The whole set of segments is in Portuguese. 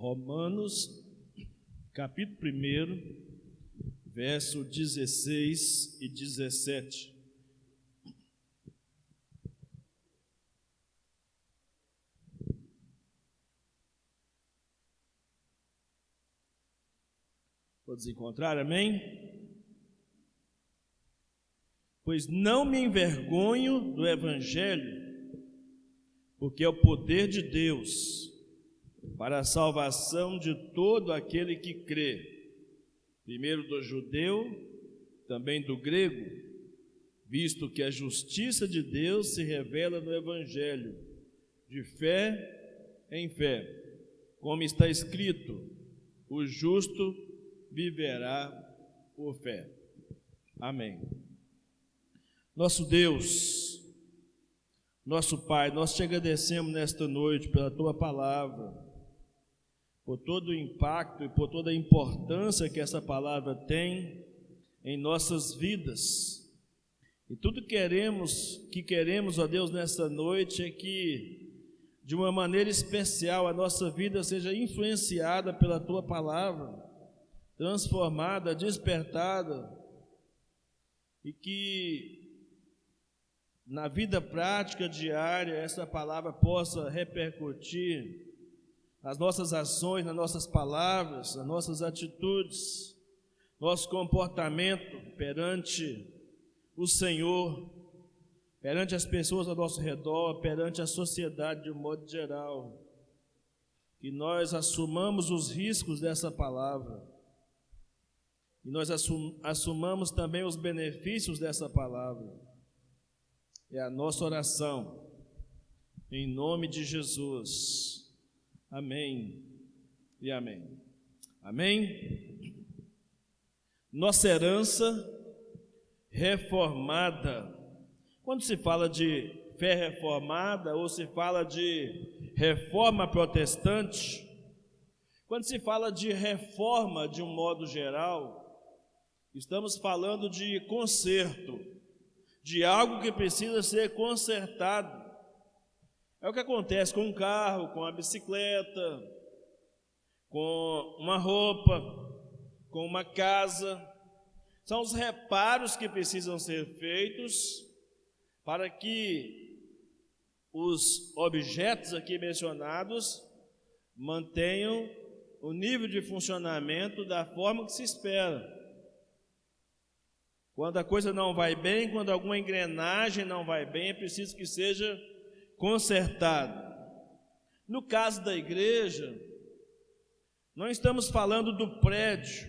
Romanos, capítulo 1, verso 16 e 17. Todos encontraram, amém? Pois não me envergonho do Evangelho, porque é o poder de Deus para a salvação de todo aquele que crê, primeiro do judeu, também do grego, visto que a justiça de Deus se revela no Evangelho, de fé em fé, como está escrito: o justo viverá por fé. Amém. Nosso Deus, nosso Pai, nós te agradecemos nesta noite pela tua palavra, por todo o impacto e por toda a importância que essa palavra tem em nossas vidas. E tudo que queremos, ó Deus, nesta noite é que, de uma maneira especial, a nossa vida seja influenciada pela tua palavra, transformada, despertada, e que na vida prática diária essa palavra possa repercutir nas nossas ações, nas nossas palavras, nas nossas atitudes, nosso comportamento perante o Senhor, perante as pessoas ao nosso redor, perante a sociedade de um modo geral. Que nós assumamos os riscos dessa palavra e nós assumamos também os benefícios dessa palavra. É a nossa oração, em nome de Jesus. Amém e amém. Amém? Nossa herança reformada. Quando se fala de fé reformada ou se fala de reforma protestante, quando se fala de reforma de um modo geral, estamos falando de conserto, de algo que precisa ser consertado. É o que acontece com um carro, com a bicicleta, com uma roupa, com uma casa. São os reparos que precisam ser feitos para que os objetos aqui mencionados mantenham o nível de funcionamento da forma que se espera. Quando a coisa não vai bem, quando alguma engrenagem não vai bem, é preciso que seja consertado. No caso da igreja, não estamos falando do prédio,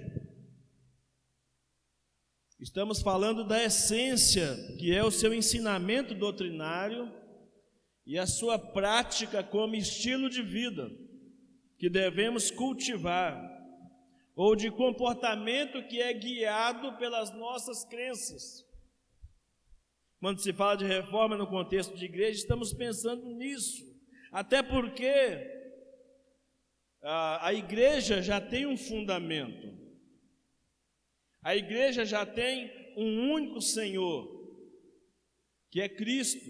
estamos falando da essência, que é o seu ensinamento doutrinário e a sua prática como estilo de vida que devemos cultivar, ou de comportamento que é guiado pelas nossas crenças. Quando se fala de reforma no contexto de igreja, estamos pensando nisso, até porque a igreja já tem um fundamento, a igreja já tem um único Senhor, que é Cristo.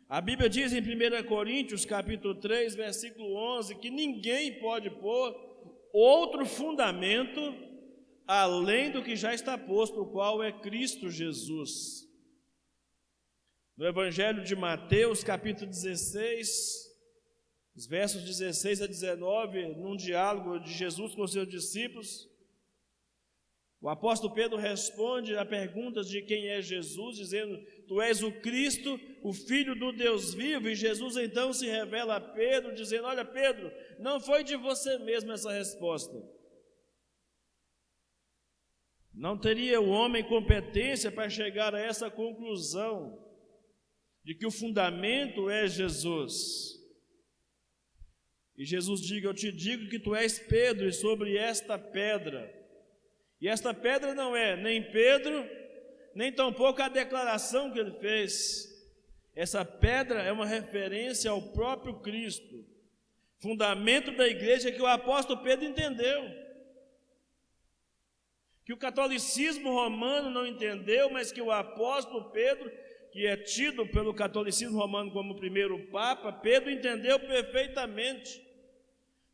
A Bíblia diz em 1 Coríntios, capítulo 3, versículo 11, que ninguém pode pôr outro fundamento além do que já está posto, o qual é Cristo Jesus. No Evangelho de Mateus, capítulo 16, os versos 16 a 19, num diálogo de Jesus com seus discípulos, o apóstolo Pedro responde a perguntas de quem é Jesus, dizendo: tu és o Cristo, o Filho do Deus vivo. E Jesus então se revela a Pedro, dizendo: olha, Pedro, não foi de você mesmo essa resposta. Não teria o homem competência para chegar a essa conclusão de que o fundamento é Jesus. E Jesus diga: eu te digo que tu és Pedro, e sobre esta pedra. E esta pedra não é nem Pedro, nem tampouco a declaração que ele fez. Essa pedra é uma referência ao próprio Cristo, fundamento da igreja que o apóstolo Pedro entendeu, que o catolicismo romano não entendeu, mas que o apóstolo Pedro, que é tido pelo catolicismo romano como o primeiro papa, Pedro entendeu perfeitamente.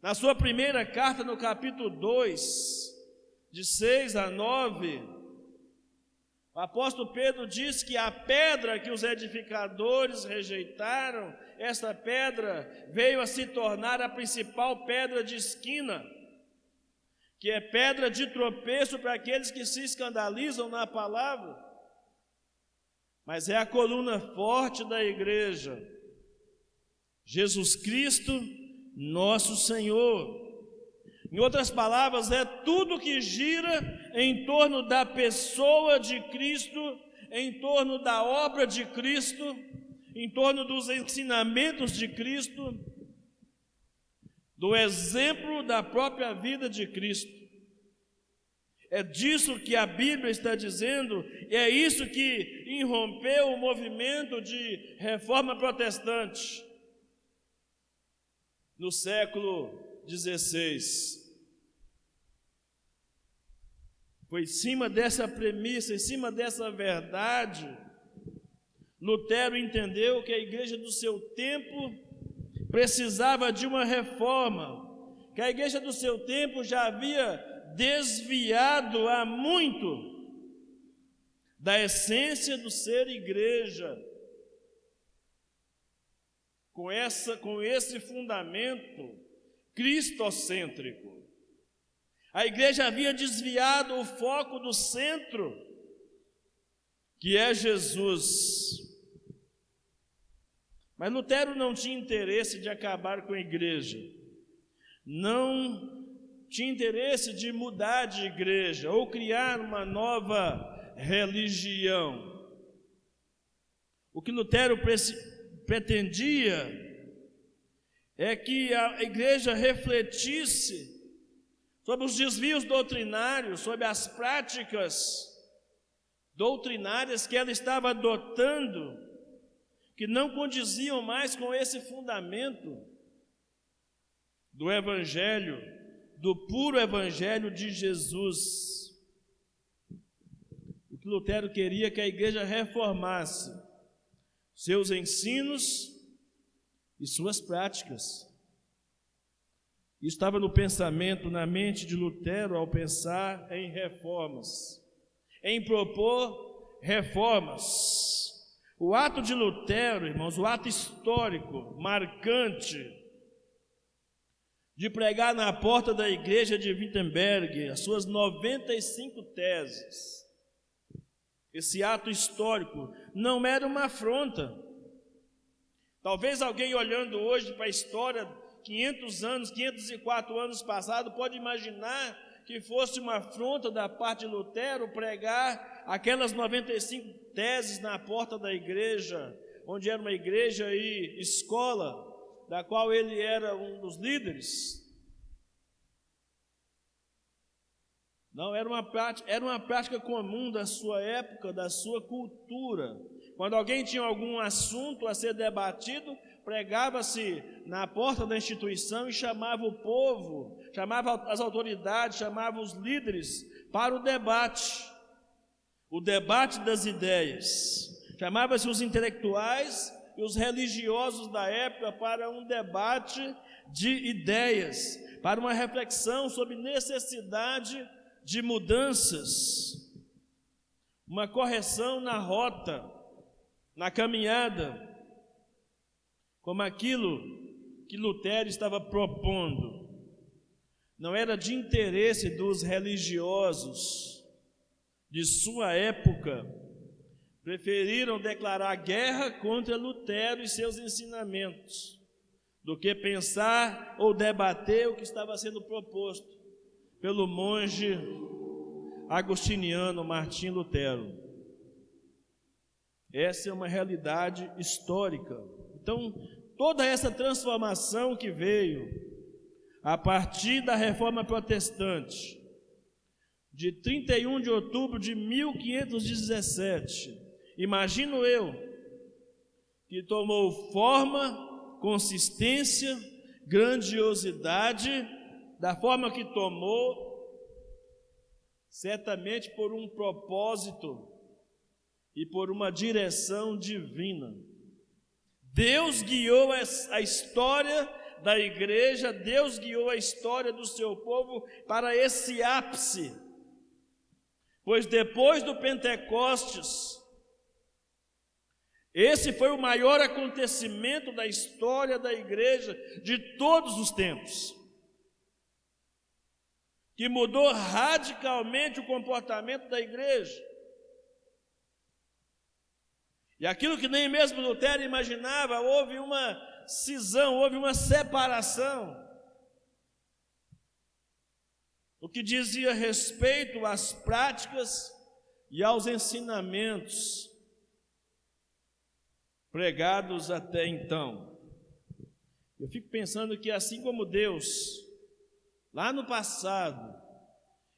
Na sua primeira carta, no capítulo 2, de 6 a 9, o apóstolo Pedro diz que a pedra que os edificadores rejeitaram, essa pedra veio a se tornar a principal pedra de esquina, que é pedra de tropeço para aqueles que se escandalizam na palavra, mas é a coluna forte da igreja, Jesus Cristo, nosso Senhor. Em outras palavras, é tudo que gira em torno da pessoa de Cristo, em torno da obra de Cristo, em torno dos ensinamentos de Cristo, do exemplo da própria vida de Cristo. É disso que a Bíblia está dizendo, e é isso que irrompeu o movimento de reforma protestante no século XVI. Foi em cima dessa premissa, em cima dessa verdade, Lutero entendeu que a igreja do seu tempo precisava de uma reforma, que a igreja do seu tempo já havia desviado há muito da essência do ser igreja, com esse fundamento cristocêntrico. A igreja havia desviado o foco do centro, que é Jesus. Mas Lutero não tinha interesse de acabar com a igreja, não tinha interesse de mudar de igreja ou criar uma nova religião. O que Lutero pretendia é que a igreja refletisse sobre os desvios doutrinários, sobre as práticas doutrinárias que ela estava adotando, que não condiziam mais com esse fundamento do Evangelho, do puro Evangelho de Jesus. O que Lutero queria é que a igreja reformasse seus ensinos e suas práticas. Isso estava no pensamento, na mente de Lutero, ao pensar em reformas, em propor reformas. O ato de Lutero, irmãos, o ato histórico, marcante, de pregar na porta da igreja de Wittenberg as suas 95 teses, esse ato histórico não era uma afronta. Talvez alguém olhando hoje para a história 504 anos passados, pode imaginar que fosse uma afronta da parte de Lutero pregar aquelas 95 teses na porta da igreja, onde era uma igreja e escola, da qual ele era um dos líderes. Não, era uma prática comum da sua época, da sua cultura. Quando alguém tinha algum assunto a ser debatido, pregava-se na porta da instituição e chamava o povo, chamava as autoridades, chamava os líderes para o debate das ideias. Chamava-se os intelectuais e os religiosos da época para um debate de ideias, para uma reflexão sobre necessidade de mudanças, uma correção na rota, na caminhada, como aquilo que Lutero estava propondo. Não era de interesse dos religiosos de sua época, preferiram declarar guerra contra Lutero e seus ensinamentos, do que pensar ou debater o que estava sendo proposto pelo monge agostiniano Martim Lutero. Essa é uma realidade histórica. Então, toda essa transformação que veio a partir da Reforma Protestante, de 31 de outubro de 1517, imagino eu, que tomou forma, consistência, grandiosidade, da forma que tomou, certamente por um propósito e por uma direção divina. Deus guiou a história da igreja, Deus guiou a história do seu povo para esse ápice, pois depois do Pentecostes, esse foi o maior acontecimento da história da igreja de todos os tempos, que mudou radicalmente o comportamento da igreja. E aquilo que nem mesmo Lutero imaginava, houve uma cisão, houve uma separação. O que dizia respeito às práticas e aos ensinamentos pregados até então. Eu fico pensando que assim como Deus, lá no passado,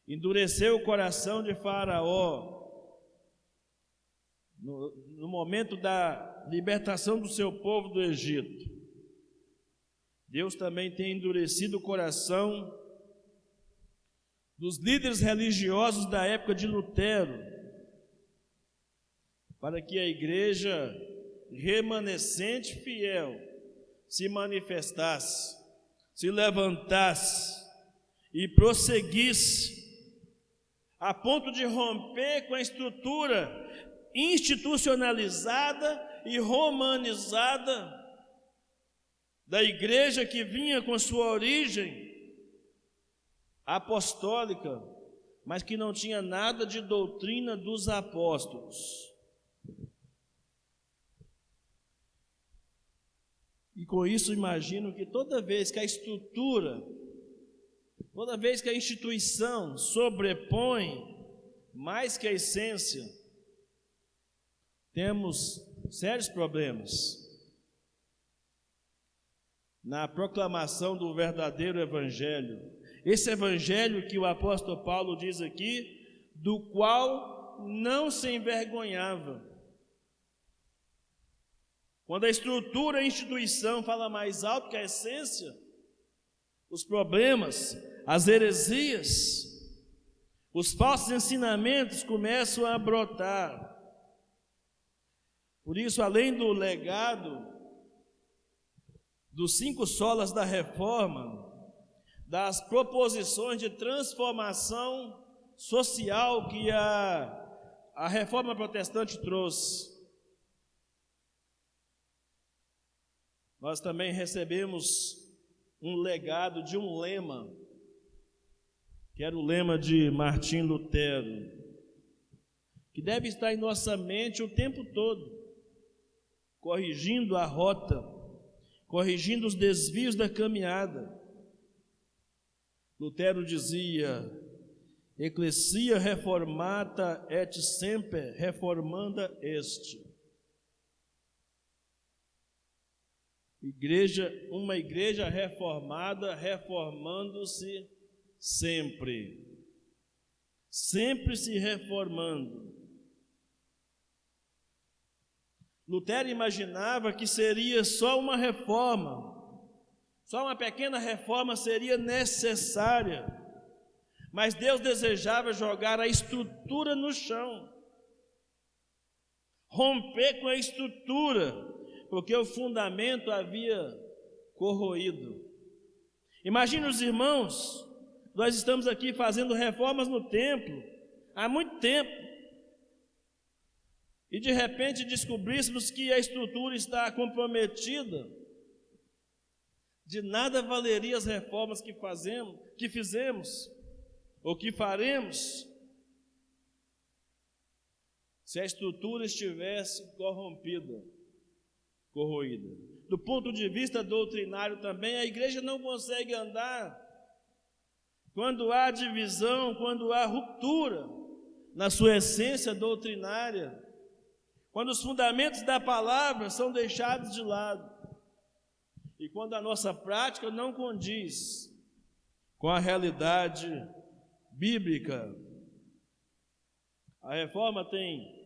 endureceu o coração de Faraó, no momento da libertação do seu povo do Egito, Deus também tem endurecido o coração dos líderes religiosos da época de Lutero, para que a igreja remanescente fiel se manifestasse, se levantasse e prosseguisse, a ponto de romper com a estrutura institucionalizada e romanizada da igreja que vinha com sua origem apostólica, mas que não tinha nada de doutrina dos apóstolos. E com isso imagino que toda vez que a estrutura, toda vez que a instituição sobrepõe mais que a essência, temos sérios problemas na proclamação do verdadeiro evangelho. Esse evangelho que o apóstolo Paulo diz aqui, do qual não se envergonhava. Quando a estrutura, a instituição fala mais alto que a essência, os problemas, as heresias, os falsos ensinamentos começam a brotar. Por isso, além do legado dos 5 solas da reforma, das proposições de transformação social que a reforma protestante trouxe, nós também recebemos um legado de um lema, que era o lema de Martim Lutero, que deve estar em nossa mente o tempo todo, corrigindo a rota, corrigindo os desvios da caminhada. Lutero dizia: Ecclesia reformata et semper reformanda est. Uma igreja reformada, reformando-se sempre, sempre se reformando. Lutero imaginava que seria só uma reforma, só uma pequena reforma seria necessária, mas Deus desejava jogar a estrutura no chão, romper com a estrutura, porque o fundamento havia corroído. Imagine os irmãos, nós estamos aqui fazendo reformas no templo há muito tempo, e de repente descobríssemos que a estrutura está comprometida, de nada valeria as reformas que fizemos, ou que faremos, se a estrutura estivesse corrompida, corroída. Do ponto de vista doutrinário também, a igreja não consegue andar quando há divisão, quando há ruptura na sua essência doutrinária, quando os fundamentos da palavra são deixados de lado, e quando a nossa prática não condiz com a realidade bíblica. A reforma tem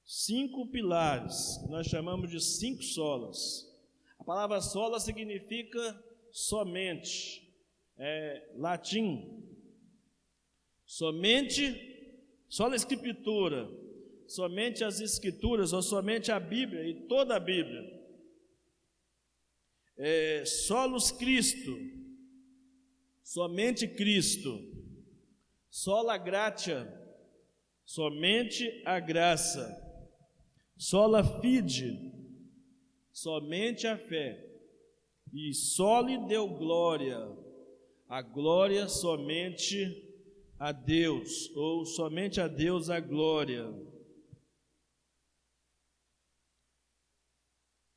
5 pilares, que nós chamamos de 5 solas. A palavra sola significa somente, latim. Somente, sola escritura, somente as escrituras, ou somente a Bíblia, e toda a Bíblia. Solus Christo, somente Cristo. Sola gratia, somente a graça. Sola fide, somente a fé. E soli deu glória, a glória somente a Deus, ou somente a Deus a glória.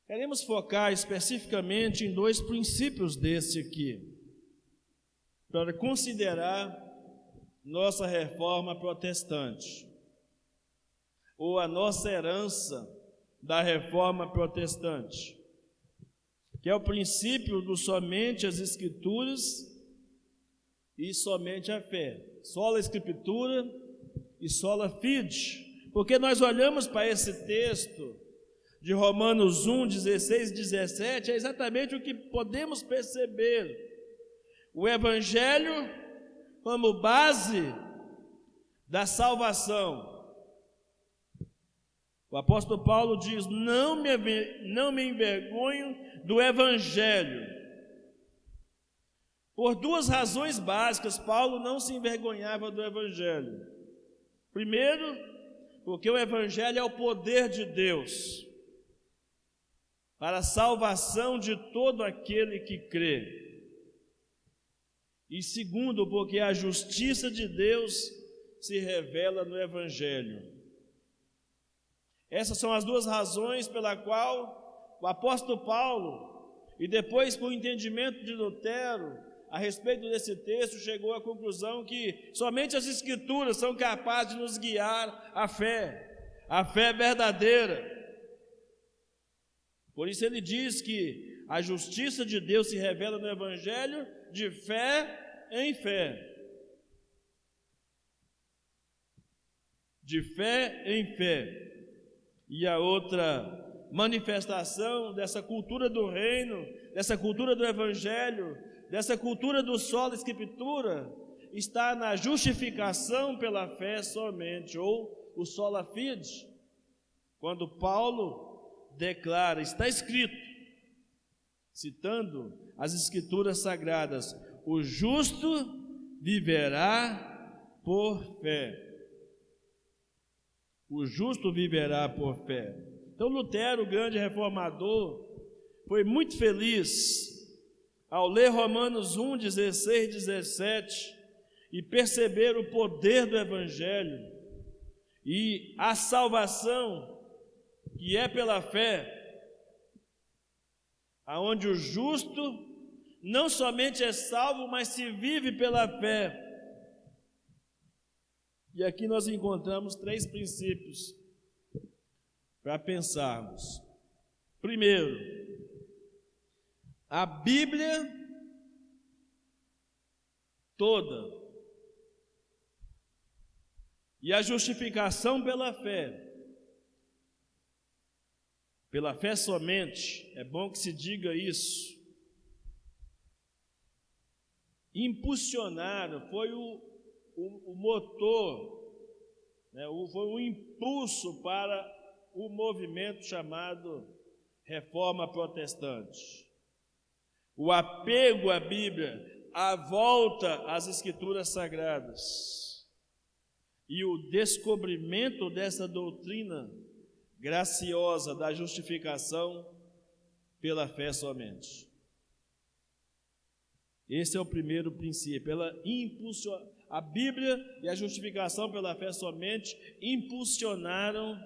Queremos focar especificamente em 2 princípios desse aqui, para considerar nossa reforma protestante, ou a nossa herança da reforma protestante, que é o princípio do somente as Escrituras e somente a fé, sola Escritura e sola fide, porque nós olhamos para esse texto de Romanos 1, 16 e 17, é exatamente o que podemos perceber. O Evangelho como base da salvação. O apóstolo Paulo diz: não me envergonho do Evangelho. Por 2 razões básicas, Paulo não se envergonhava do Evangelho. Primeiro, porque o Evangelho é o poder de Deus para a salvação de todo aquele que crê. E segundo, porque a justiça de Deus se revela no Evangelho. Essas são as 2 razões pela qual o apóstolo Paulo, e depois por entendimento de Lutero, a respeito desse texto, chegou à conclusão que somente as Escrituras são capazes de nos guiar à fé verdadeira. Por isso ele diz que a justiça de Deus se revela no Evangelho de fé em fé. De fé em fé. E a outra manifestação dessa cultura do reino, dessa cultura do Evangelho, dessa cultura do sola Escritura, está na justificação pela fé somente, ou o sola fide, quando Paulo declara, está escrito, citando as Escrituras Sagradas: o justo viverá por fé. O justo viverá por fé. Então Lutero, o grande reformador, foi muito feliz ao ler Romanos 1, 16 e 17 e perceber o poder do Evangelho e a salvação que é pela fé, aonde o justo não somente é salvo, mas se vive pela fé. E aqui nós encontramos 3 princípios para pensarmos. Primeiro, a Bíblia toda e a justificação pela fé somente, é bom que se diga isso, impulsionaram, foi o motor, né, foi o impulso para o movimento chamado Reforma Protestante. O apego à Bíblia, a volta às Escrituras Sagradas e o descobrimento dessa doutrina graciosa da justificação pela fé somente. Esse é o primeiro princípio. A Bíblia e a justificação pela fé somente impulsionaram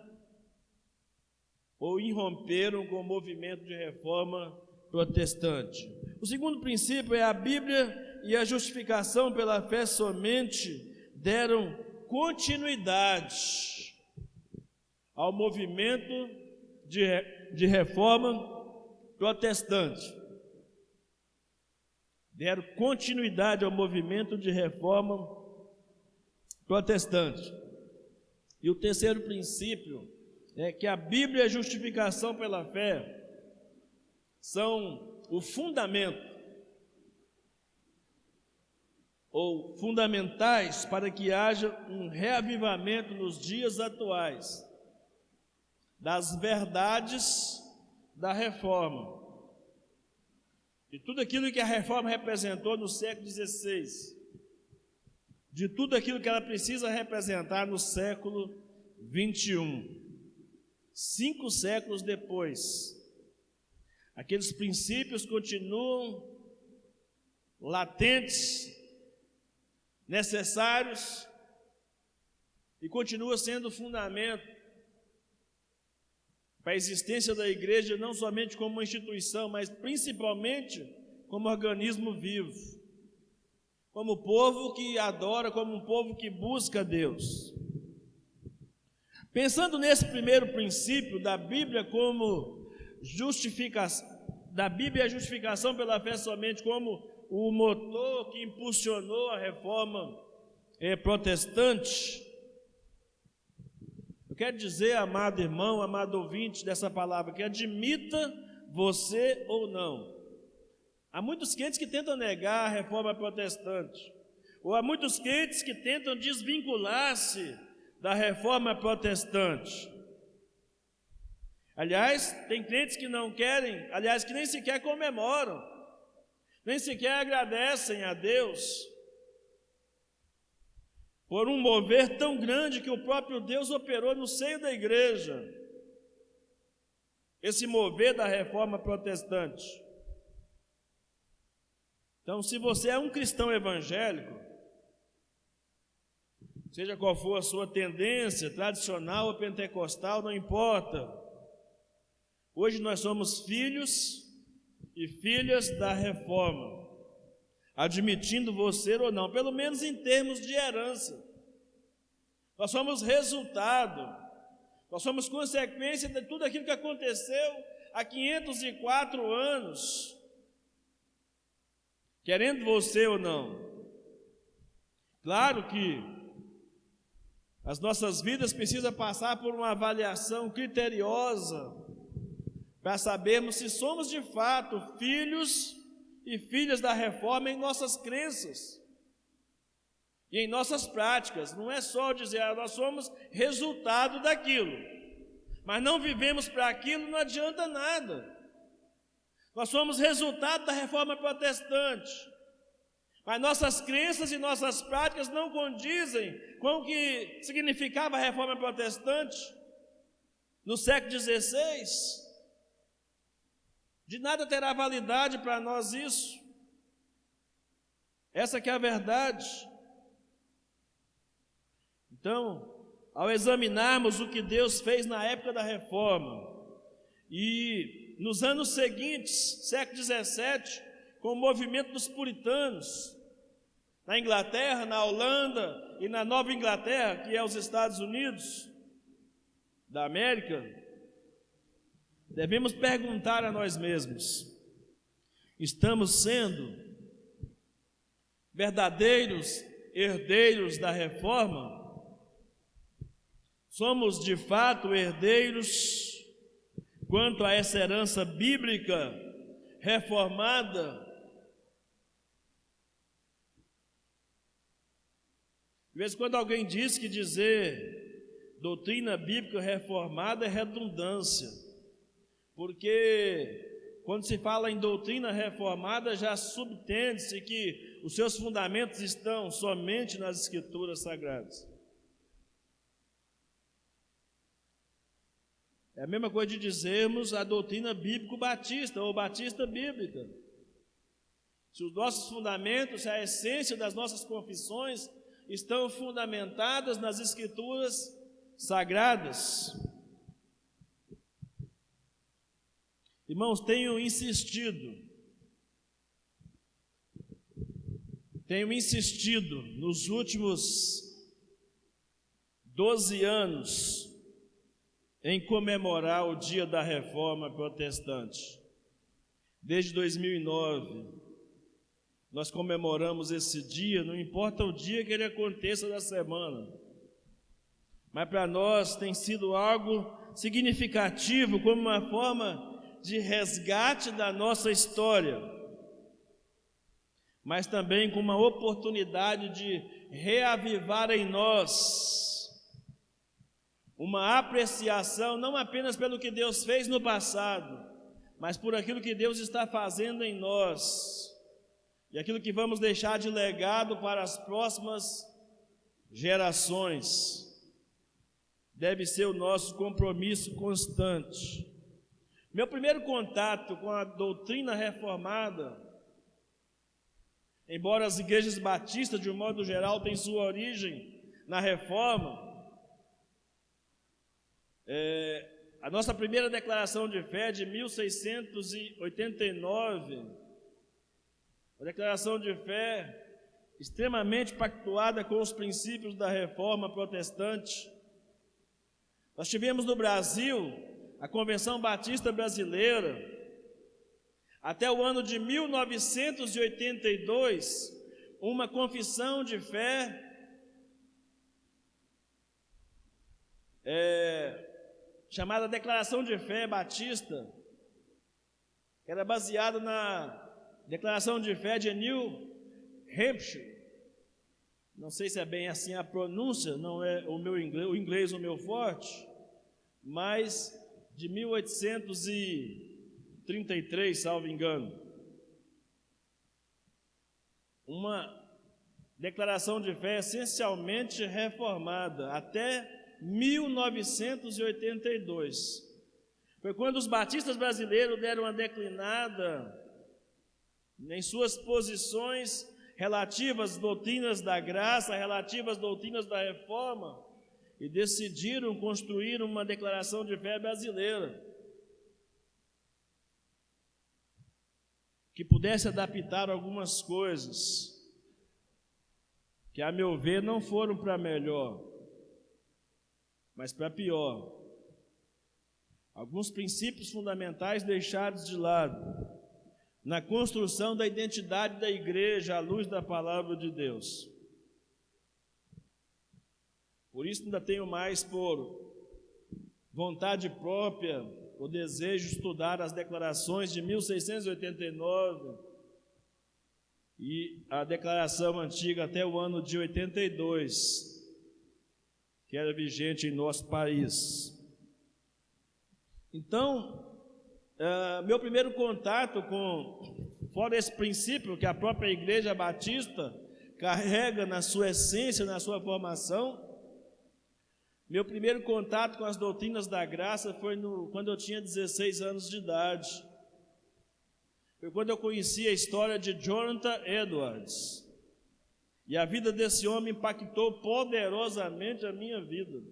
ou irromperam com o movimento de reforma protestante. O segundo princípio é: a Bíblia e a justificação pela fé somente deram continuidade ao movimento de reforma protestante. Deram continuidade ao movimento de reforma protestante. E o terceiro princípio é que a Bíblia e a justificação pela fé são o fundamento, ou fundamentais para que haja um reavivamento nos dias atuais das verdades da reforma. de tudo aquilo que a reforma representou no século XVI, de tudo aquilo que ela precisa representar no século XXI. 5 séculos depois, aqueles princípios continuam latentes, necessários, e continua sendo fundamento para a existência da igreja, não somente como uma instituição, mas principalmente como organismo vivo, como povo que adora, como um povo que busca Deus. Pensando nesse primeiro princípio da Bíblia como justificação, da Bíblia a justificação pela fé somente como o motor que impulsionou a reforma protestante, eu quero dizer, amado irmão, amado ouvinte dessa palavra, que admita você ou não, há muitos crentes que tentam negar a reforma protestante, ou há muitos crentes que tentam desvincular-se da reforma protestante. Aliás, tem crentes que não querem, que nem sequer comemoram, nem sequer agradecem a Deus por um mover tão grande que o próprio Deus operou no seio da igreja, esse mover da reforma protestante. Então, se você é um cristão evangélico, seja qual for a sua tendência, tradicional ou pentecostal, não importa. Hoje nós somos filhos e filhas da reforma, admitindo você ou não, pelo menos em termos de herança. Nós somos resultado, nós somos consequência de tudo aquilo que aconteceu há 504 anos, querendo você ou não. Claro que as nossas vidas precisam passar por uma avaliação criteriosa para sabermos se somos de fato filhos e filhas da reforma em nossas crenças e em nossas práticas. Não é só dizer, nós somos resultado daquilo, mas não vivemos para aquilo, não adianta nada. Nós somos resultado da reforma protestante, mas nossas crenças e nossas práticas não condizem com o que significava a reforma protestante no século XVI. De nada terá validade para nós isso. Essa que é a verdade. Então, ao examinarmos o que Deus fez na época da reforma e nos anos seguintes, século XVII, com o movimento dos puritanos, na Inglaterra, na Holanda e na Nova Inglaterra, que é os Estados Unidos da América, devemos perguntar a nós mesmos: estamos sendo verdadeiros herdeiros da reforma? Somos de fato herdeiros quanto a essa herança bíblica reformada? De vez em quando alguém diz que dizer doutrina bíblica reformada é redundância, porque quando se fala em doutrina reformada já subtende-se que os seus fundamentos estão somente nas Escrituras Sagradas. É a mesma coisa de dizermos a doutrina bíblico-batista ou batista bíblica. Se os nossos fundamentos, se a essência das nossas confissões estão fundamentadas nas Escrituras Sagradas. Irmãos, tenho insistido nos últimos 12 anos em comemorar o dia da Reforma Protestante. Desde 2009, nós comemoramos esse dia, não importa o dia que ele aconteça da semana, mas para nós tem sido algo significativo, como uma forma de resgate da nossa história, mas também com uma oportunidade de reavivar em nós uma apreciação, não apenas pelo que Deus fez no passado, mas por aquilo que Deus está fazendo em nós e aquilo que vamos deixar de legado para as próximas gerações. Deve ser o nosso compromisso constante. Meu primeiro contato com a doutrina reformada, embora as igrejas batistas, de um modo geral, tenham sua origem na reforma, a nossa primeira declaração de fé de 1689, uma declaração de fé extremamente pactuada com os princípios da reforma protestante. Nós tivemos no Brasil a Convenção Batista Brasileira, até o ano de 1982, uma confissão de fé chamada Declaração de Fé Batista, que era baseada na Declaração de Fé de New Hampshire. Não sei se é bem assim a pronúncia, não é o inglês o meu forte, mas de 1833, salvo engano. Uma declaração de fé essencialmente reformada até 1982. Foi quando os batistas brasileiros deram uma declinada em suas posições relativas às doutrinas da graça, relativas às doutrinas da reforma, e decidiram construir uma declaração de fé brasileira que pudesse adaptar algumas coisas que, a meu ver, não foram para melhor, mas para pior. Alguns princípios fundamentais deixados de lado na construção da identidade da igreja à luz da palavra de Deus. Por isso ainda tenho mais por vontade própria o desejo de estudar as declarações de 1689 e a declaração antiga até o ano de 82, que era vigente em nosso país. Então, meu primeiro contato fora esse princípio que a própria Igreja Batista carrega na sua essência, na sua formação, meu primeiro contato com as doutrinas da graça foi quando eu tinha 16 anos de idade. Foi quando eu conheci a história de Jonathan Edwards. E a vida desse homem impactou poderosamente a minha vida.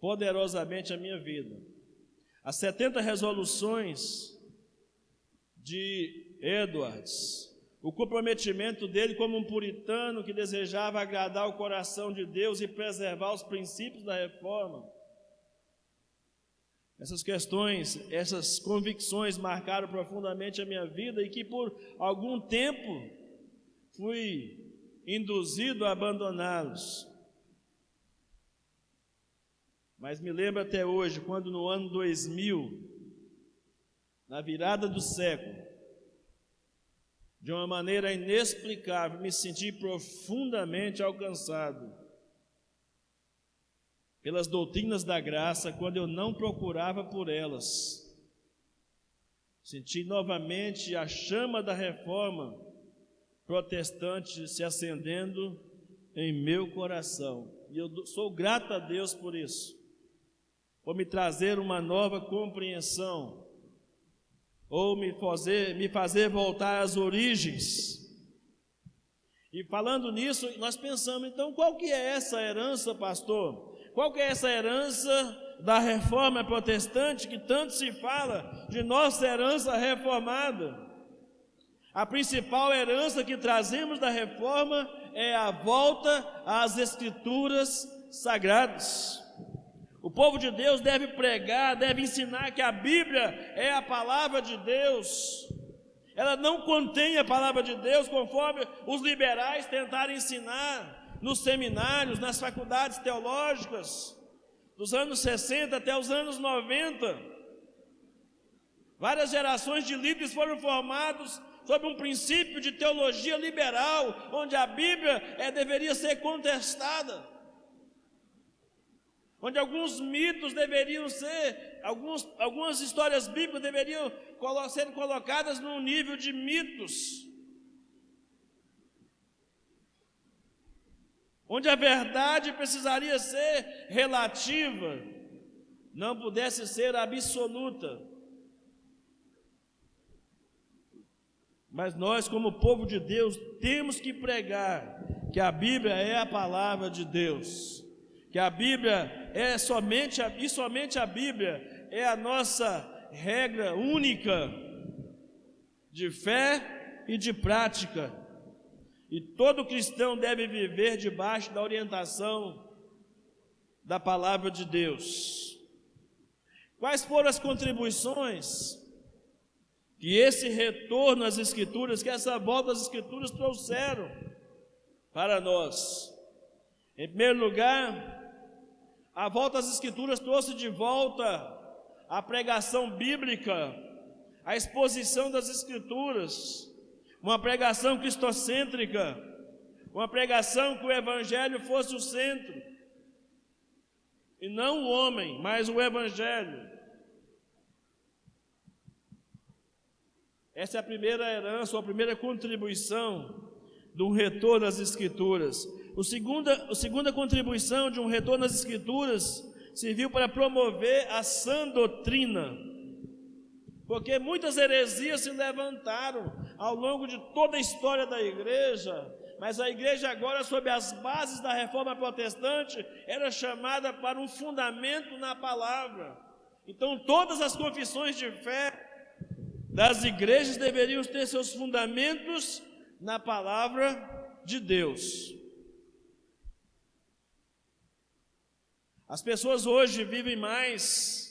Poderosamente a minha vida. As 70 resoluções de Edwards, o comprometimento dele como um puritano que desejava agradar o coração de Deus e preservar os princípios da reforma. Essas questões, essas convicções marcaram profundamente a minha vida e que por algum tempo fui induzido a abandoná-los. Mas me lembro até hoje, quando no ano 2000, na virada do século, de uma maneira inexplicável, me senti profundamente alcançado pelas doutrinas da graça, quando eu não procurava por elas. Senti novamente a chama da reforma protestante se acendendo em meu coração. E eu sou grato a Deus por isso, por me trazer uma nova compreensão, ou me fazer voltar às origens. E falando nisso, nós pensamos, então, qual que é essa herança, pastor? Qual que é essa herança da reforma protestante que tanto se fala de nossa herança reformada? A principal herança que trazemos da reforma é a volta às Escrituras Sagradas. O povo de Deus deve pregar, deve ensinar que a Bíblia é a palavra de Deus. Ela não contém a palavra de Deus, conforme os liberais tentaram ensinar nos seminários, nas faculdades teológicas, dos anos 60 até os anos 90. Várias gerações de líderes foram formados sob um princípio de teologia liberal, onde a Bíblia deveria ser contestada. onde alguns mitos deveriam ser, algumas histórias bíblicas deveriam ser colocadas num nível de mitos, onde a verdade precisaria ser relativa, não pudesse ser absoluta. Mas nós, como povo de Deus, temos que pregar que a Bíblia é a palavra de Deus, que a Bíblia é somente a Bíblia é a nossa regra única de fé e de prática, e todo cristão deve viver debaixo da orientação da palavra de Deus. Quais foram as contribuições que esse retorno às Escrituras, que essa volta às Escrituras trouxeram para nós? Em primeiro lugar, a volta às Escrituras trouxe de volta a pregação bíblica, a exposição das Escrituras, uma pregação cristocêntrica, uma pregação que o Evangelho fosse o centro, e não o homem, mas o Evangelho. Essa é a primeira herança, a primeira contribuição do retorno às Escrituras. A segunda contribuição de um retorno às Escrituras serviu para promover a sã doutrina, porque muitas heresias se levantaram ao longo de toda a história da igreja, mas a igreja agora, sob as bases da reforma protestante, era chamada para um fundamento na palavra. Então todas as confissões de fé das igrejas deveriam ter seus fundamentos na palavra de Deus. As pessoas hoje vivem mais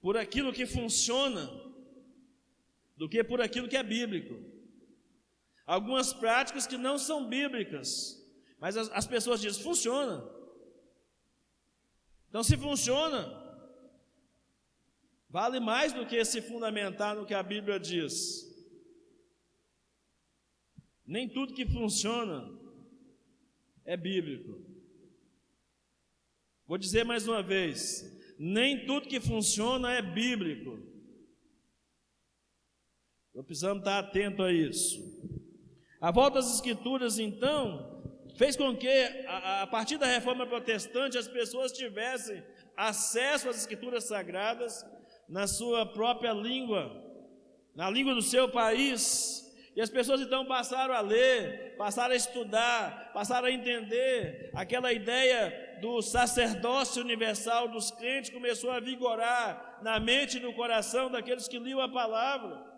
por aquilo que funciona do que por aquilo que é bíblico. Algumas práticas que não são bíblicas, mas as pessoas dizem, funciona. Então, se funciona, vale mais do que se fundamentar no que a Bíblia diz. Nem tudo que funciona é bíblico. Vou dizer mais uma vez, nem tudo que funciona é bíblico. Nós precisamos estar atentos a isso. A volta às Escrituras, então, fez com que, a partir da reforma protestante, as pessoas tivessem acesso às Escrituras sagradas na sua própria língua, na língua do seu país. E as pessoas então passaram a ler, passaram a estudar, passaram a entender. Aquela ideia do sacerdócio universal dos crentes começou a vigorar na mente e no coração daqueles que liam a palavra.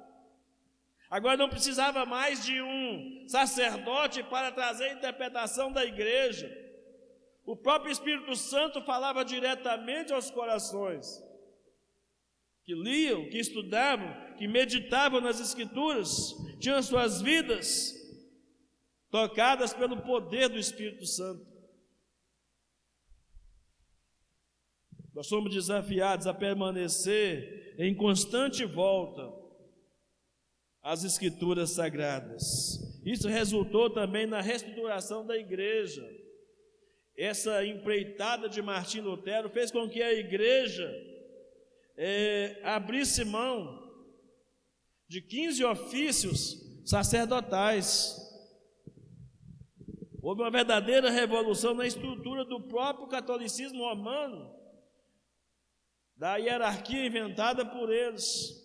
Agora não precisava mais de um sacerdote para trazer a interpretação da igreja. O próprio Espírito Santo falava diretamente aos corações que liam, que estudavam, que meditavam nas Escrituras, tinham suas vidas tocadas pelo poder do Espírito Santo. Nós somos desafiados a permanecer em constante volta às Escrituras sagradas. Isso resultou também na reestruturação da igreja. Essa empreitada de Martim Lutero fez com que a igreja abrisse mão de 15 ofícios sacerdotais. Houve uma verdadeira revolução na estrutura do próprio catolicismo romano, da hierarquia inventada por eles.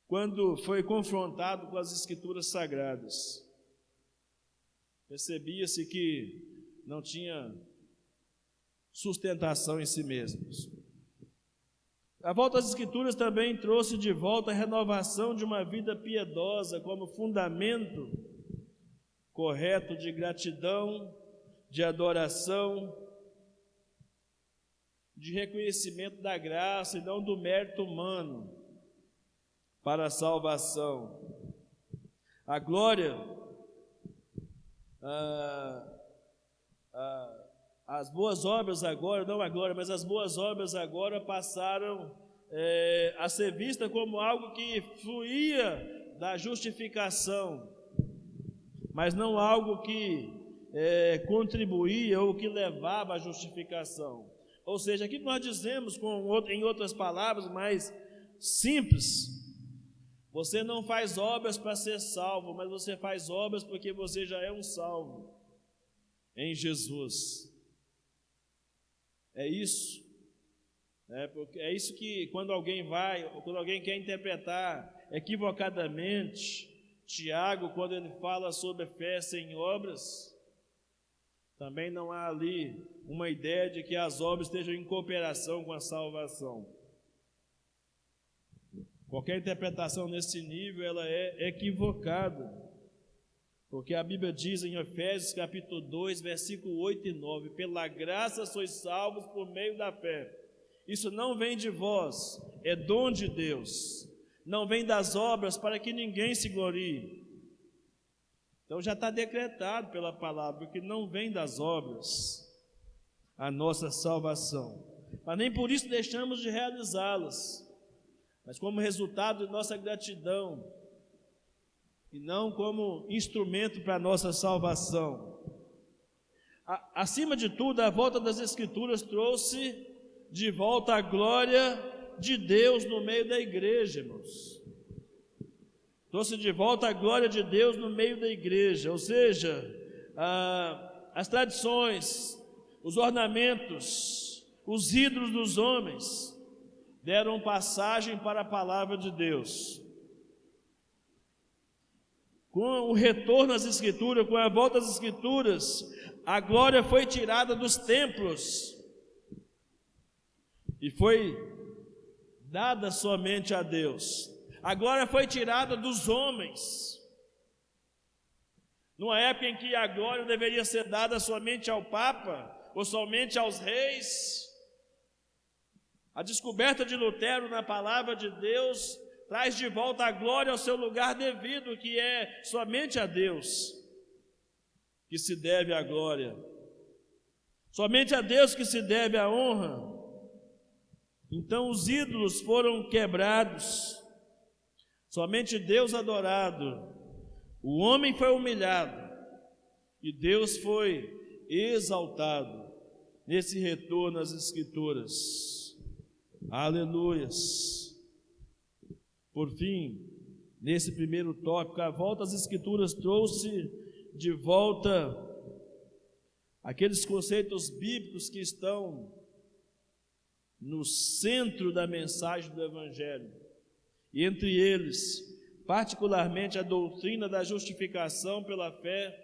Quando foi confrontado com as Escrituras sagradas, percebia-se que não tinha sustentação em si mesmos. A volta às Escrituras também trouxe de volta a renovação de uma vida piedosa como fundamento correto de gratidão, de adoração, de reconhecimento da graça e não do mérito humano para a salvação. A glória, as boas obras agora, não a glória, mas as boas obras agora passaram a ser vista como algo que fluía da justificação. mas não algo que contribuía ou que levava à justificação. Ou seja, aqui nós dizemos, em outras palavras mais simples, você não faz obras para ser salvo, mas você faz obras porque você já é um salvo em Jesus. É isso. É isso que quando alguém quer interpretar equivocadamente, Tiago, quando ele fala sobre fé sem obras, também não há ali uma ideia de que as obras estejam em cooperação com a salvação. Qualquer interpretação nesse nível, ela é equivocada, porque a Bíblia diz em Efésios capítulo 2, versículo 8 e 9, pela graça sois salvos por meio da fé. Isso não vem de vós, é dom de Deus, não vem das obras para que ninguém se glorie. Então já está decretado pela palavra que não vem das obras a nossa salvação, mas nem por isso deixamos de realizá-las, mas como resultado de nossa gratidão e não como instrumento para a nossa salvação. Acima de tudo, a volta das Escrituras trouxe de volta a glória de Deus no meio da igreja, irmãos. Trouxe de volta a glória de Deus no meio da igreja, ou seja, as tradições, os ornamentos, os ídolos dos homens deram passagem para a palavra de Deus. Com o retorno às Escrituras, com a volta às Escrituras, a glória foi tirada dos templos e foi dada somente a Deus. A glória foi tirada dos homens, numa época em que a glória deveria ser dada somente ao Papa ou somente aos reis. A descoberta de Lutero na palavra de Deus traz de volta a glória ao seu lugar devido, que é somente a Deus que se deve a glória, somente a Deus que se deve a honra. Então os ídolos foram quebrados, somente Deus adorado, o homem foi humilhado e Deus foi exaltado nesse retorno às Escrituras. Aleluias. Por fim, nesse primeiro tópico, a volta às Escrituras trouxe de volta aqueles conceitos bíblicos que estão no centro da mensagem do Evangelho, e entre eles, particularmente a doutrina da justificação pela fé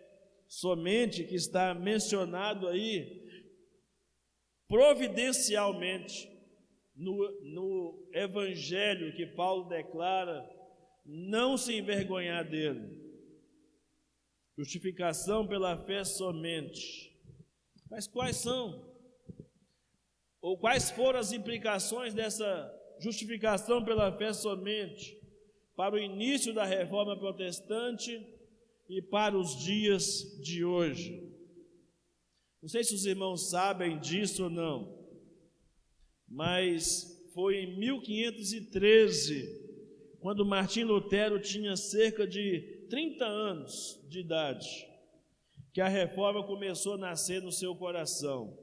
somente, que está mencionado aí providencialmente no Evangelho que Paulo declara não se envergonhar dele. Justificação pela fé somente. Mas quais foram as implicações dessa justificação pela fé somente para o início da Reforma Protestante e para os dias de hoje? Não sei se os irmãos sabem disso ou não, mas foi em 1513, quando Martim Lutero tinha cerca de 30 anos de idade, que a reforma começou a nascer no seu coração.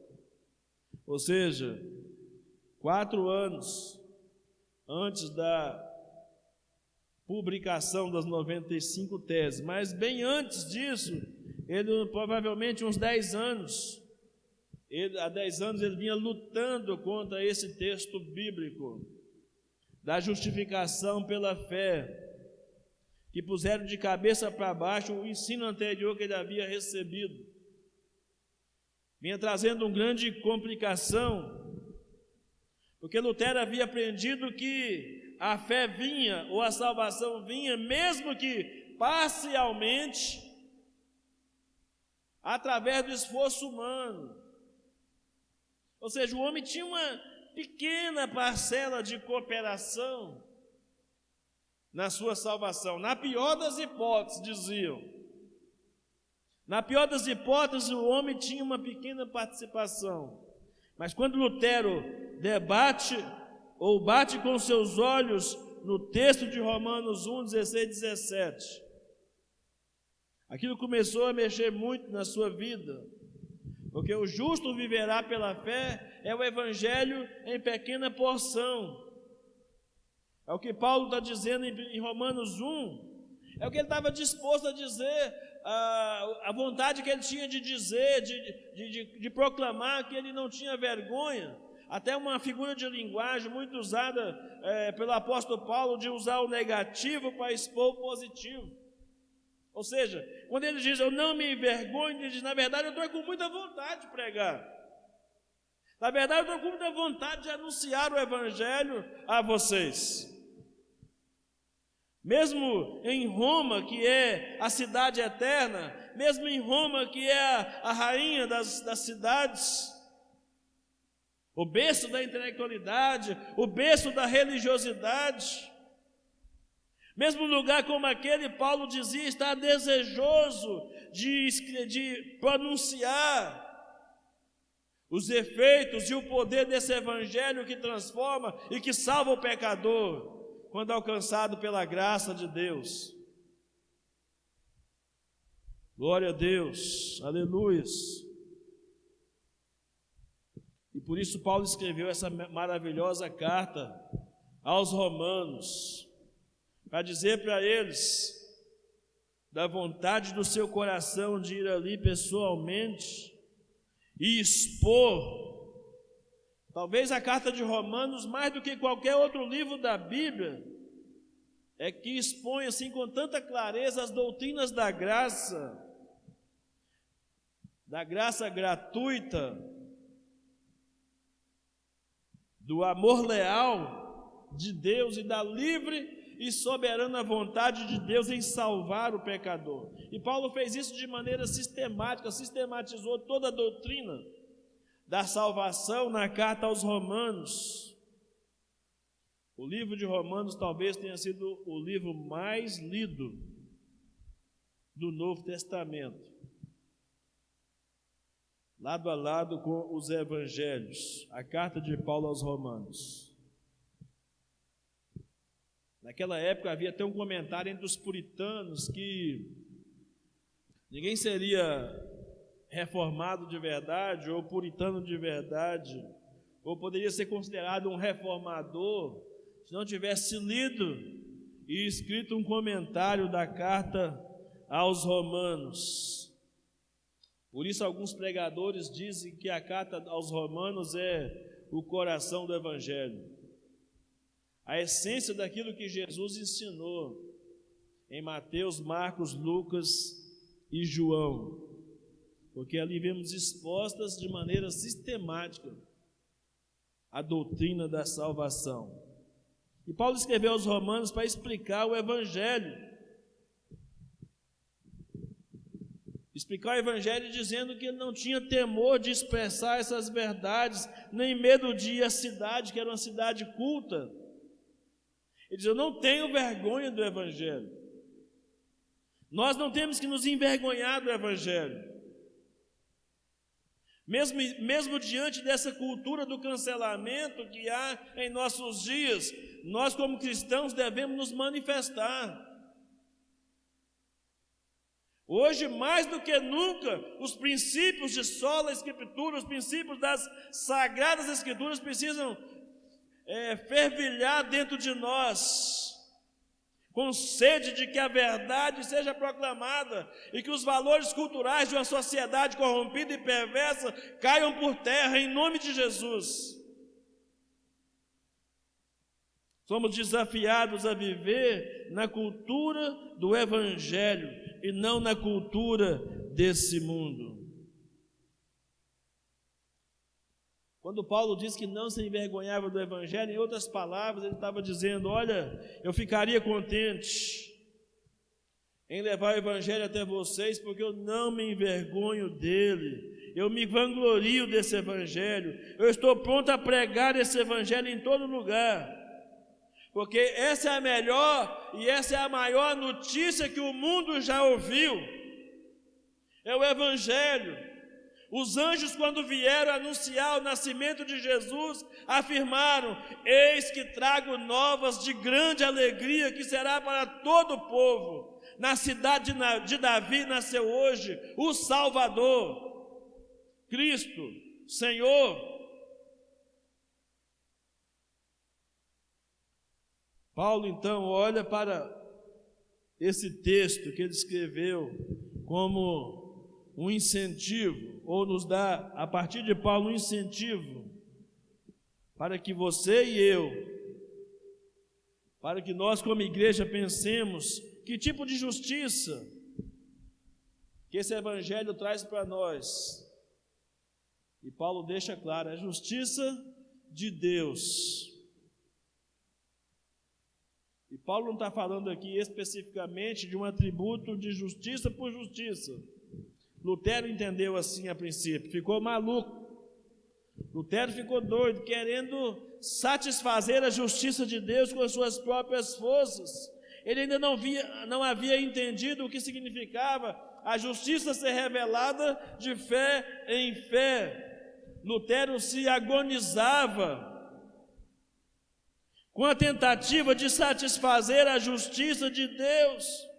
Ou seja, 4 anos antes da publicação das 95 teses, mas bem antes disso, ele provavelmente uns 10 anos, há 10 anos ele vinha lutando contra esse texto bíblico da justificação pela fé, que puseram de cabeça para baixo o ensino anterior que ele havia recebido. Vinha trazendo uma grande complicação, porque Lutero havia aprendido que a fé vinha, ou a salvação vinha, mesmo que parcialmente, através do esforço humano. Ou seja, o homem tinha uma pequena parcela de cooperação na sua salvação. Na pior das hipóteses, diziam. Na pior das hipóteses, o homem tinha uma pequena participação. Mas quando Lutero debate ou bate com seus olhos no texto de Romanos 1, 16 e 17, Aquilo começou a mexer muito na sua vida, porque o justo viverá pela fé é o evangelho em pequena porção. É o que Paulo está dizendo em Romanos 1, é o que ele estava disposto a dizer, a vontade que ele tinha de dizer, de proclamar que ele não tinha vergonha. Até uma figura de linguagem muito usada pelo apóstolo Paulo, de usar o negativo para expor o positivo. Ou seja, quando ele diz, eu não me envergonho, ele diz, na verdade eu estou com muita vontade de pregar. Na verdade eu estou com muita vontade de anunciar o evangelho a vocês. Mesmo em Roma, que é a cidade eterna, mesmo em Roma, que é a rainha das cidades, o berço da intelectualidade, o berço da religiosidade, mesmo lugar como aquele, Paulo dizia, está desejoso de pronunciar os efeitos e o poder desse evangelho que transforma e que salva o pecador, quando alcançado pela graça de Deus. Glória a Deus, aleluia. E por isso Paulo escreveu essa maravilhosa carta aos romanos, para dizer para eles da vontade do seu coração de ir ali pessoalmente e expor, talvez a carta de Romanos, mais do que qualquer outro livro da Bíblia, é que expõe assim com tanta clareza as doutrinas da graça gratuita, do amor leal de Deus e da livre e soberana vontade de Deus em salvar o pecador. E Paulo fez isso de maneira sistemática, sistematizou toda a doutrina da salvação na carta aos Romanos. O livro de Romanos talvez tenha sido o livro mais lido do Novo Testamento, lado a lado com os evangelhos, a carta de Paulo aos Romanos. Naquela época havia até um comentário entre os puritanos que ninguém seria reformado de verdade, ou puritano de verdade, ou poderia ser considerado um reformador, se não tivesse lido e escrito um comentário da carta aos Romanos. Por isso alguns pregadores dizem que a carta aos Romanos é o coração do evangelho, a essência daquilo que Jesus ensinou em Mateus, Marcos, Lucas e João, porque ali vemos expostas de maneira sistemática a doutrina da salvação. E Paulo escreveu aos Romanos para explicar o evangelho, dizendo que ele não tinha temor de expressar essas verdades, nem medo de ir à cidade, que era uma cidade culta. Ele diz, eu não tenho vergonha do evangelho. Nós não temos que nos envergonhar do evangelho. Mesmo diante dessa cultura do cancelamento que há em nossos dias, nós como cristãos devemos nos manifestar. Hoje, mais do que nunca, os princípios de sola escritura, os princípios das sagradas escrituras precisam fervilhar dentro de nós, com sede de que a verdade seja proclamada e que os valores culturais de uma sociedade corrompida e perversa caiam por terra em nome de Jesus. Somos desafiados a viver na cultura do evangelho e não na cultura desse mundo. Quando Paulo diz que não se envergonhava do evangelho, em outras palavras, ele estava dizendo, olha, eu ficaria contente em levar o evangelho até vocês, porque eu não me envergonho dele, eu me vanglorio desse evangelho, eu estou pronto a pregar esse evangelho em todo lugar, porque essa é a melhor e essa é a maior notícia que o mundo já ouviu, é o evangelho. Os anjos, quando vieram anunciar o nascimento de Jesus, afirmaram, eis que trago novas de grande alegria, que será para todo o povo. na cidade de Davi nasceu hoje o Salvador, Cristo, Senhor. Paulo então olha para esse texto que ele escreveu como um incentivo, ou nos dá, a partir de Paulo, um incentivo para que você e eu, para que nós como igreja pensemos que tipo de justiça que esse evangelho traz para nós. E Paulo deixa claro, a justiça de Deus. E Paulo não está falando aqui especificamente de um atributo de justiça por justiça. Lutero entendeu assim a princípio, ficou maluco. Lutero ficou doido, querendo satisfazer a justiça de Deus com as suas próprias forças. Ele ainda não havia entendido o que significava a justiça ser revelada de fé em fé. Lutero se agonizava com a tentativa de satisfazer a justiça de Deus.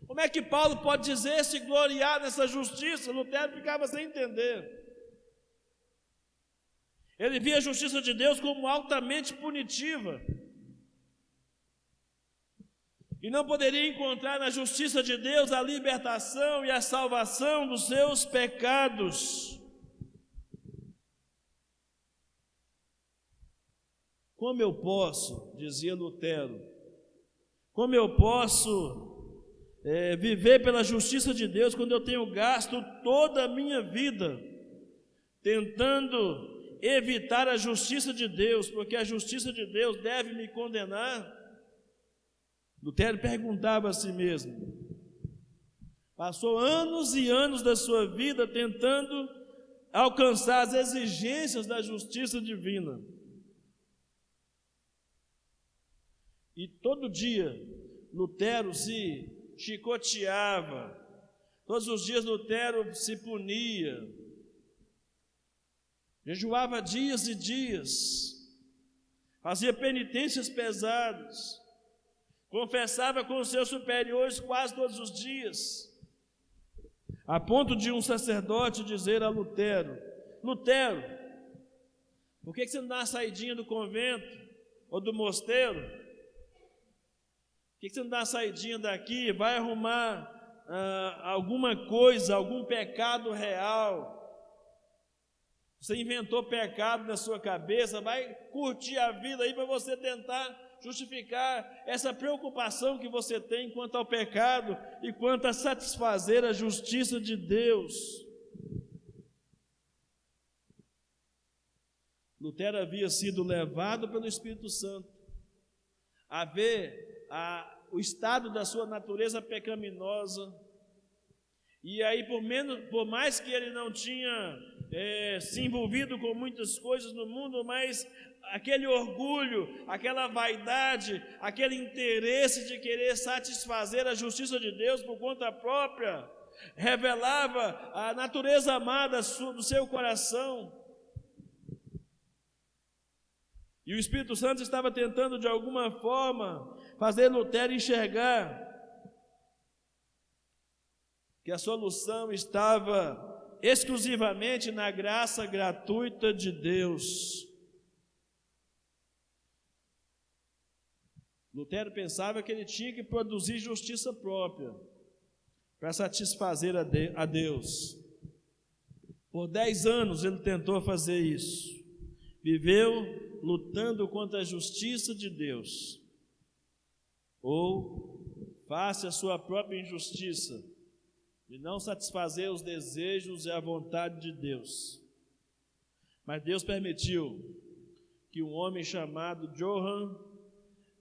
Como é que Paulo pode dizer se gloriar nessa justiça? Lutero ficava sem entender. Ele via a justiça de Deus como altamente punitiva. E não poderia encontrar na justiça de Deus a libertação e a salvação dos seus pecados. Como eu posso, dizia Lutero, como eu posso viver pela justiça de Deus quando eu tenho gasto toda a minha vida tentando evitar a justiça de Deus, porque a justiça de Deus deve me condenar? Lutero perguntava a si mesmo. Passou anos e anos da sua vida tentando alcançar as exigências da justiça divina. E todo dia Lutero se chicoteava, todos os dias Lutero se punia, jejuava dias e dias, fazia penitências pesadas, confessava com os seus superiores quase todos os dias, a ponto de um sacerdote dizer a Lutero: Lutero, por que você não dá uma saidinha do convento ou do mosteiro? Por que você não dá uma saidinha daqui, vai arrumar alguma coisa, algum pecado real? Você inventou pecado na sua cabeça, vai curtir a vida aí para você tentar justificar essa preocupação que você tem quanto ao pecado e quanto a satisfazer a justiça de Deus. Lutero havia sido levado pelo Espírito Santo a ver o estado da sua natureza pecaminosa, e aí por mais que ele não tinha se envolvido com muitas coisas no mundo, mas aquele orgulho, aquela vaidade, aquele interesse de querer satisfazer a justiça de Deus por conta própria, revelava a natureza amada do seu coração. E o Espírito Santo estava tentando de alguma forma fazer Lutero enxergar que a solução estava exclusivamente na graça gratuita de Deus. Lutero pensava que ele tinha que produzir justiça própria para satisfazer a Deus. Por 10 anos ele tentou fazer isso. Viveu lutando contra a justiça de Deus, ou face à sua própria injustiça, de não satisfazer os desejos e a vontade de Deus. Mas Deus permitiu que um homem chamado Johann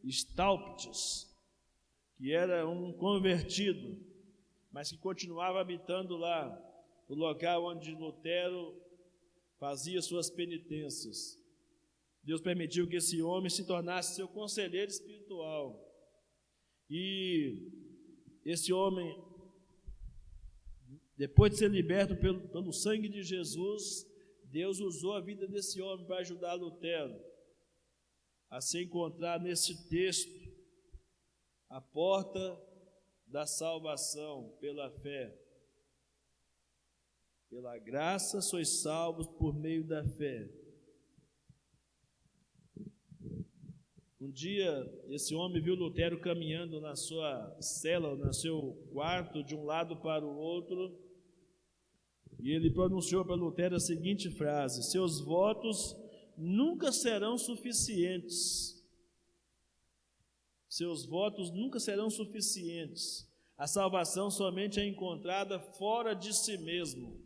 Staupitz, que era um convertido, mas que continuava habitando lá, no local onde Lutero fazia suas penitências, Deus permitiu que esse homem se tornasse seu conselheiro espiritual. E esse homem, depois de ser liberto pelo sangue de Jesus, Deus usou a vida desse homem para ajudar Lutero a se encontrar nesse texto a porta da salvação pela fé. Pela graça sois salvos por meio da fé. Um dia, esse homem viu Lutero caminhando na sua cela, no seu quarto, de um lado para o outro, e ele pronunciou para Lutero a seguinte frase: seus votos nunca serão suficientes. Seus votos nunca serão suficientes. A salvação somente é encontrada fora de si mesmo,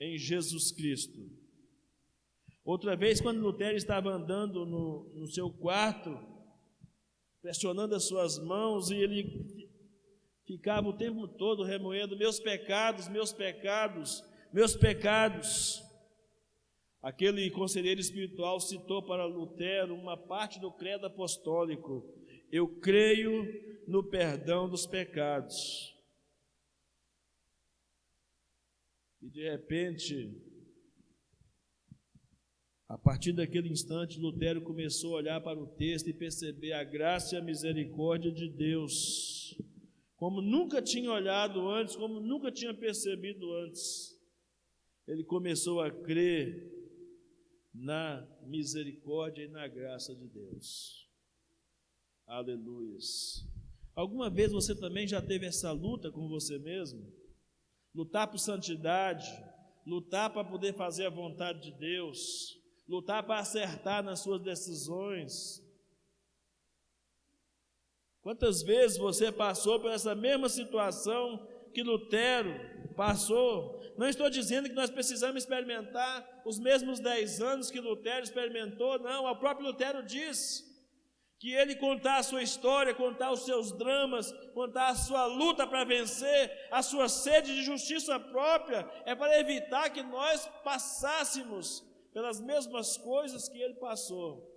em Jesus Cristo. Outra vez, quando Lutero estava andando no seu quarto, pressionando as suas mãos, e ele ficava o tempo todo remoendo: meus pecados, meus pecados, meus pecados. Aquele conselheiro espiritual citou para Lutero uma parte do credo apostólico: eu creio no perdão dos pecados. E de repente, a partir daquele instante, Lutero começou a olhar para o texto e perceber a graça e a misericórdia de Deus, como nunca tinha olhado antes, como nunca tinha percebido antes. Ele começou a crer na misericórdia e na graça de Deus. Aleluias. Alguma vez você também já teve essa luta com você mesmo? Lutar por santidade, lutar para poder fazer a vontade de Deus, lutar para acertar nas suas decisões. Quantas vezes você passou por essa mesma situação que Lutero passou? Não estou dizendo que nós precisamos experimentar os mesmos 10 anos que Lutero experimentou, não. O próprio Lutero diz que ele contar a sua história, contar os seus dramas, contar a sua luta para vencer, a sua sede de justiça própria, é para evitar que nós passássemos pelas mesmas coisas que ele passou.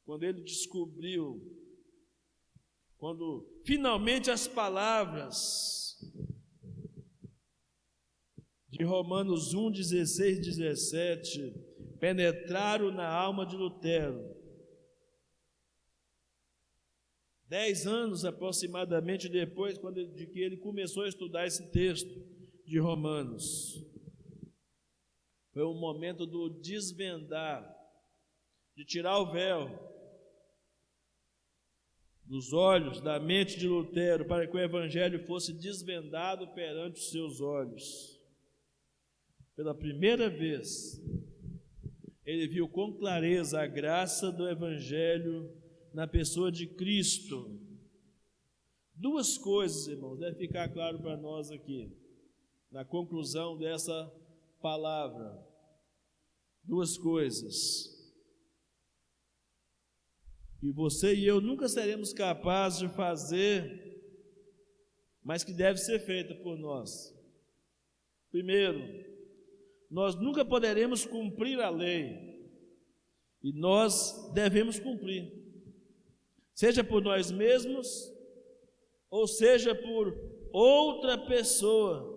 Quando ele descobriu, quando finalmente as palavras de Romanos 1, 16, 17 penetraram na alma de Lutero, 10 anos aproximadamente depois de que ele começou a estudar esse texto de Romanos, foi um momento do desvendar, de tirar o véu dos olhos, da mente de Lutero, para que o Evangelho fosse desvendado perante os seus olhos. Pela primeira vez, ele viu com clareza a graça do Evangelho na pessoa de Cristo. Duas coisas, irmãos, deve ficar claro para nós aqui, na conclusão dessa palavra. Duas coisas. E você e eu nunca seremos capazes de fazer, mas que deve ser feita por nós. Primeiro, nós nunca poderemos cumprir a lei, e nós devemos cumprir, seja por nós mesmos, ou seja por outra pessoa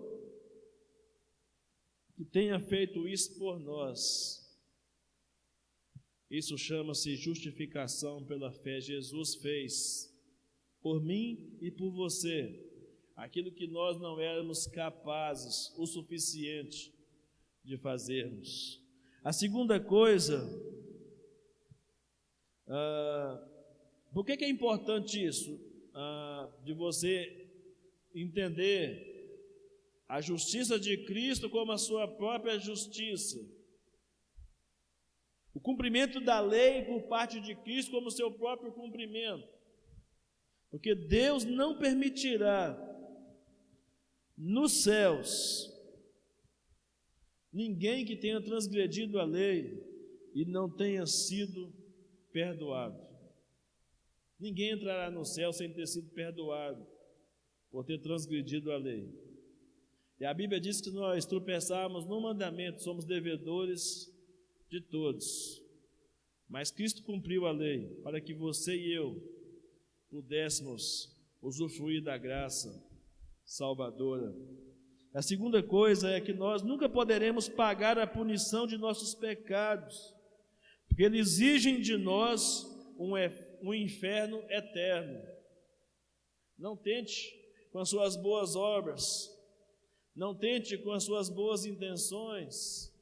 que tenha feito isso por nós. Isso chama-se justificação pela fé. Jesus fez por mim e por você aquilo que nós não éramos capazes o suficiente de fazermos. A segunda coisa, por que é importante isso? De você entender a justiça de Cristo como a sua própria justiça. O cumprimento da lei por parte de Cristo como seu próprio cumprimento. Porque Deus não permitirá nos céus ninguém que tenha transgredido a lei e não tenha sido perdoado. Ninguém entrará no céu sem ter sido perdoado por ter transgredido a lei. E a Bíblia diz que nós tropeçarmos no mandamento, somos devedores de todos. Mas Cristo cumpriu a lei para que você e eu pudéssemos usufruir da graça salvadora. A segunda coisa é que nós nunca poderemos pagar a punição de nossos pecados, porque eles exigem de nós um inferno eterno. Não tente com as suas boas obras, não tente com as suas boas intenções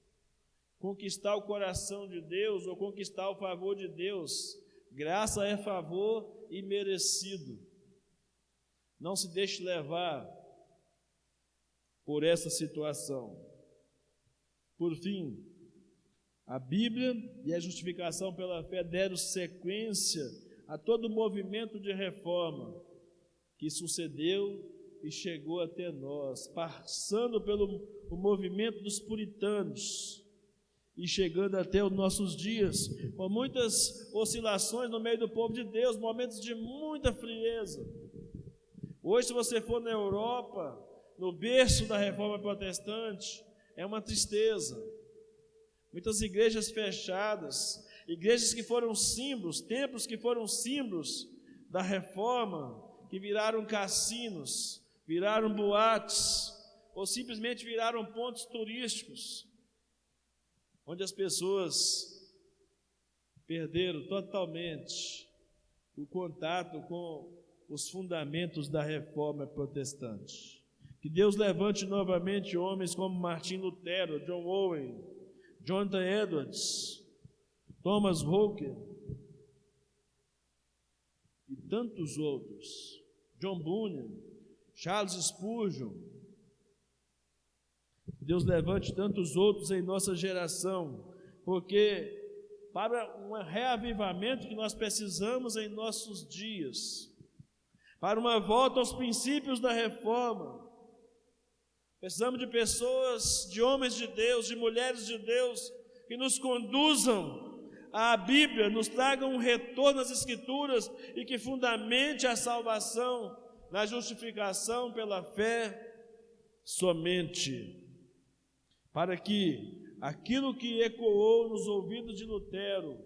conquistar o coração de Deus ou conquistar o favor de Deus. Graça é favor imerecido. Não se deixe levar por essa situação. Por fim, a Bíblia e a justificação pela fé deram sequência a todo o movimento de reforma que sucedeu e chegou até nós, passando pelo o movimento dos puritanos e chegando até os nossos dias, com muitas oscilações no meio do povo de Deus, momentos de muita frieza. Hoje, se você for na Europa, no berço da reforma protestante, é uma tristeza. Muitas igrejas fechadas, igrejas que foram símbolos, templos que foram símbolos da reforma, que viraram cassinos, viraram boates, ou simplesmente viraram pontos turísticos, onde as pessoas perderam totalmente o contato com os fundamentos da reforma protestante. Que Deus levante novamente homens como Martim Lutero, John Owen, Jonathan Edwards, Thomas Hooker e tantos outros, John Bunyan, Charles Spurgeon. Deus levante tantos outros em nossa geração, porque para um reavivamento que nós precisamos em nossos dias, para uma volta aos princípios da reforma, precisamos de pessoas, de homens de Deus, de mulheres de Deus, que nos conduzam à Bíblia, nos tragam um retorno às Escrituras e que fundamente a salvação na justificação pela fé somente, para que aquilo que ecoou nos ouvidos de Lutero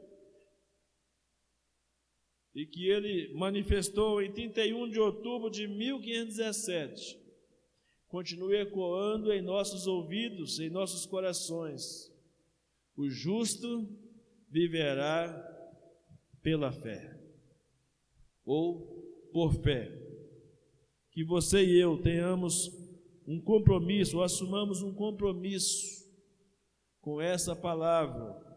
e que ele manifestou em 31 de outubro de 1517, continue ecoando em nossos ouvidos, em nossos corações. O justo viverá pela fé, ou por fé. Que você e eu tenhamos um compromisso, ou assumamos um compromisso com essa palavra.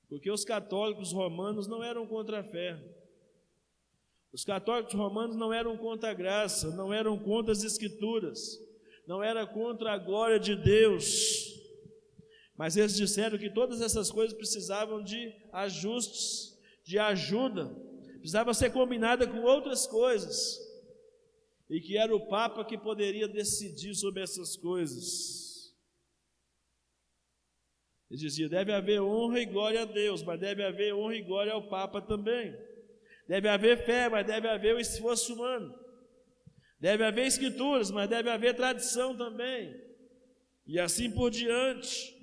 Porque os católicos romanos não eram contra a fé. Os católicos romanos não eram contra a graça, não eram contra as Escrituras, não era contra a glória de Deus. Mas eles disseram que todas essas coisas precisavam de ajustes, de ajuda, precisava ser combinada com outras coisas, e que era o Papa que poderia decidir sobre essas coisas. Ele dizia, deve haver honra e glória a Deus, mas deve haver honra e glória ao Papa também. Deve haver fé, mas deve haver o esforço humano. Deve haver Escrituras, mas deve haver tradição também. E assim por diante.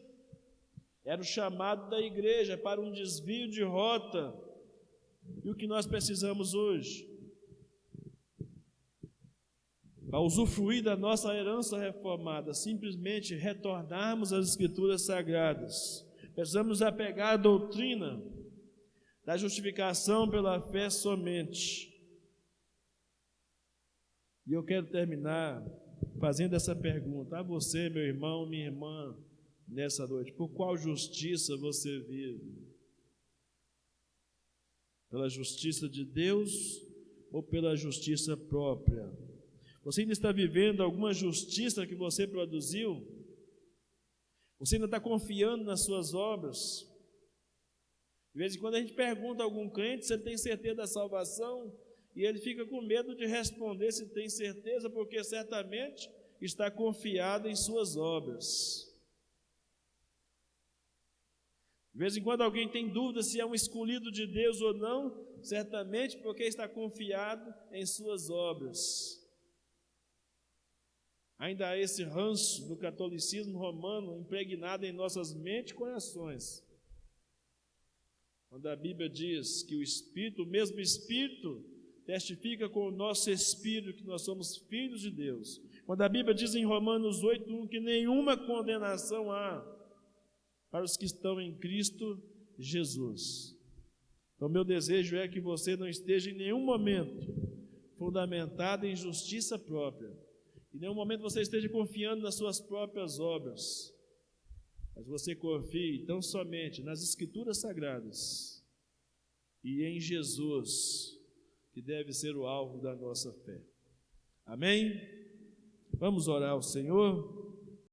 Era o chamado da igreja para um desvio de rota. E o que nós precisamos hoje? Para usufruir da nossa herança reformada, simplesmente retornarmos às Escrituras Sagradas. Precisamos apegar à doutrina da justificação pela fé somente. E eu quero terminar fazendo essa pergunta a você, meu irmão, minha irmã, nessa noite: por qual justiça você vive? Pela justiça de Deus ou pela justiça própria? Você ainda está vivendo alguma justiça que você produziu? Você ainda está confiando nas suas obras? De vez em quando a gente pergunta a algum crente se ele tem certeza da salvação, e ele fica com medo de responder se tem certeza, porque certamente está confiado em suas obras. De vez em quando alguém tem dúvida se é um escolhido de Deus ou não, certamente porque está confiado em suas obras. Ainda há esse ranço do catolicismo romano impregnado em nossas mentes e corações. Quando a Bíblia diz que o Espírito, o mesmo Espírito, testifica com o nosso Espírito que nós somos filhos de Deus. Quando a Bíblia diz em Romanos 8:1 que nenhuma condenação há para os que estão em Cristo Jesus. Então, meu desejo é que você não esteja em nenhum momento fundamentado em justiça própria. Em nenhum momento você esteja confiando nas suas próprias obras, mas você confie tão somente nas Escrituras Sagradas e em Jesus, que deve ser o alvo da nossa fé. Amém? Vamos orar ao Senhor.